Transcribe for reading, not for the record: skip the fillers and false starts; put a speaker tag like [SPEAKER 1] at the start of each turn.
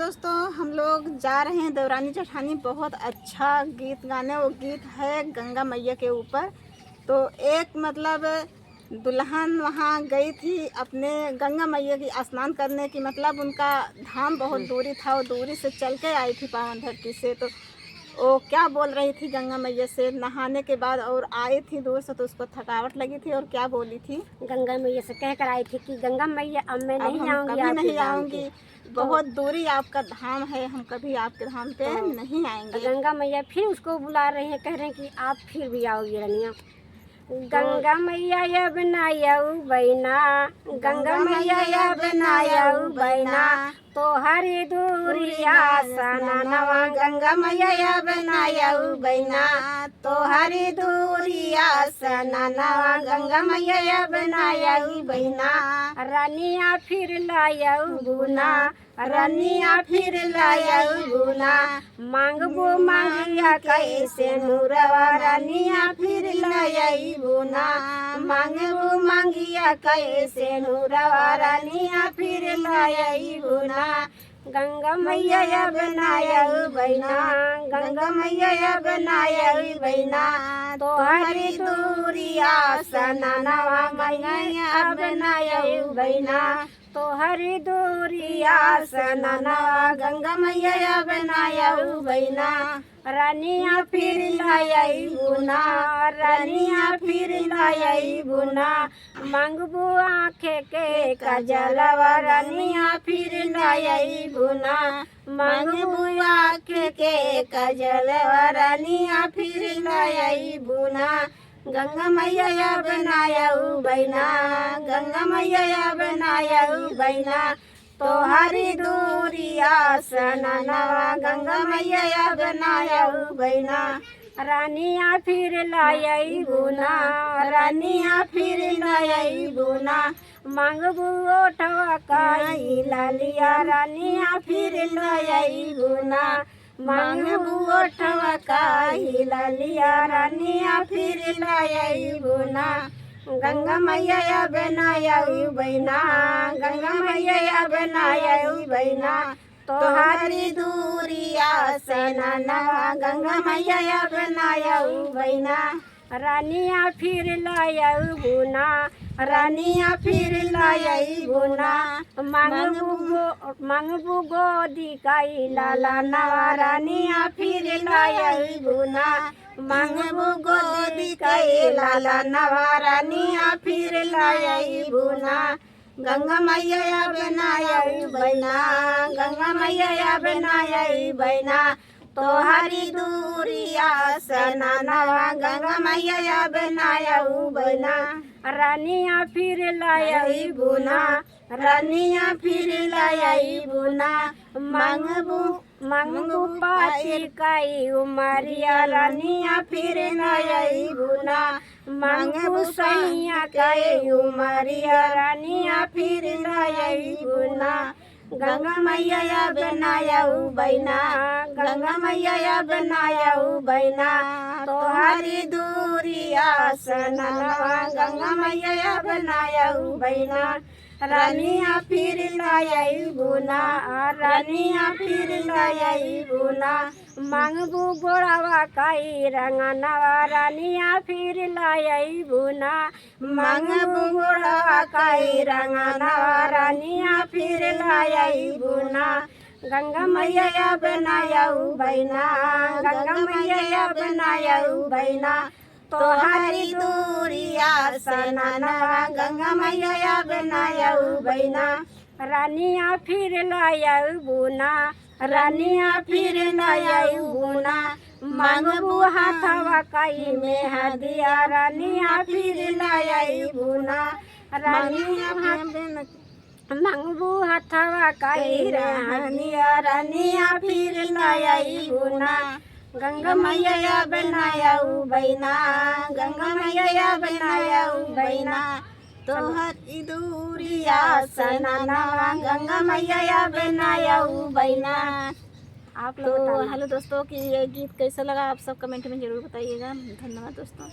[SPEAKER 1] दोस्तों, हम लोग जा रहे हैं देवरानी जेठानी। बहुत अच्छा गीत गाने। वो गीत है गंगा मैया के ऊपर। तो एक मतलब दुल्हन वहाँ गई थी अपने गंगा मैया की स्नान करने की, मतलब उनका धाम बहुत दूरी था। वो दूरी से चल के आई थी पावन धरती से। तो वो क्या बोल रही थी गंगा मैया से नहाने के बाद, और आई थी दूर से तो उसको थकावट लगी थी। और क्या बोली थी?
[SPEAKER 2] गंगा मैया से कह कर आई थी कि गंगा मैया अब मैं नहीं आऊंगी,
[SPEAKER 1] कभी नहीं
[SPEAKER 2] आपके
[SPEAKER 1] आऊंगी। बहुत दूरी आपका धाम है, हम कभी आपके धाम पे नहीं आएंगे।
[SPEAKER 2] गंगा मैया फिर उसको बुला रही है, कह रहे हैं कि आप फिर भी आओगी रनिया। गंगा मैया अब ना आऊ बैना, गंगा मैया अब ना आऊ बैना, तो हरी दूरिया सननवा। गंगा मैया अब ना आऊ बैना, तो हरी दूरिया सननवा। गंगा मैया अब ना आऊ बैना, रनिया फिर लायऊ गुना, रनिया फिर लायऊ गुना। मांगबो मांगिया कैसे नूरवा, रनिया फिर लायई गुना। मांगबो मांगिया कैसे नूरवा, रनिया फिर लायई गुना। गंगा मैया बनायऊ बैना, गंगा मैया बनायऊ बैना, तो हरी दूरिया सननवा। मैया बनायऊ बैना, तो हरी दूरिया सननवा। गंगा मैया बनायऊ बैना, रनिया फिर लायई गुना, रनिया फिर लायई गुना। मांगबू आँखे के कजलवा, रनिया फिर लायई गुना। मांगबू आँखे के कजलवा, रनिया फिर लायई गुना। गंगा मैया बनायऊ बैना, गंगा मैया बनायऊ बैना, तो हरी दूरिया सननवा। गंगा मैया बनायऊ बैना, रानिया फिर लायई गुना, रानिया फिर लायई गुना। मांगबू ओठवा काई लालिया, रानिया फिर लायई गुना। मांगबू ओठवा काई लालिया, रानिया फिर लायई गुना। गंगा मैया बनायऊ बैना, गंगा मैया बनायऊ बैना, तो हरी दूरिया सननवा। गंगा मैया बनायऊ बैना, रानिया फिर लायऊ गुना, रानिया फिर लायई गुना। मांगबू गोदी काई लाला नवा, रानिया फिर लायई गुना। मांगबू गोदी काई लाला नवा, रानिया फिर लायई गुना। गंगा मैया बनायऊ बैना, गंगा मैया बनायऊ बैना, तो हरी दूरिया सननवा। गंगा मैया बनायऊ बैना, रानिया फिर लायई गुना, रानिया फिर लायई गुना। मांगबू पाची काई उमरिया, रानिया फिर लायई गुना। मांगबू सैया काई उमरिया, रानिया फिर लायई गुना। गंगा मैया बनायऊ बैना, गंगा मैया बनायऊ बैना, तो हरी दूरिया सननवा। गंगा मैया बनायऊ बैना, रानिया फिर लायई गुना, रानिया फिर लायई गुना। मांगबू गोड़वा काई रंगनवा, रानिया फिर लायई गुना। मांगबू गोड़वा काई रंगनवा, रानिया फिर लायई गुना। गंगा मैया बनायऊ बैना, गंगा मैया बनायऊ बैना, तो हरी दूरिया सननवा। गंगा मैया बनायऊ बैना, रानिया फिर लायऊ गुना, रानिया फिर लायऊ गुना। मांगबू हाथवा काई में हदिया, रानिया फिर लायई गुना। रानिया मांगबू हाथवा काई रहनिया, रानिया फिर लायई गुना। गंगा मैया बनायऊ बैना, गंगा मैया बनायऊ बैना, तो हरी दूरिया सननवा। गंगा मैया बनायऊ बैना। आप लोग हेलो दोस्तों कि ये गीत कैसा लगा आप सब कमेंट में ज़रूर बताइएगा। धन्यवाद दोस्तों।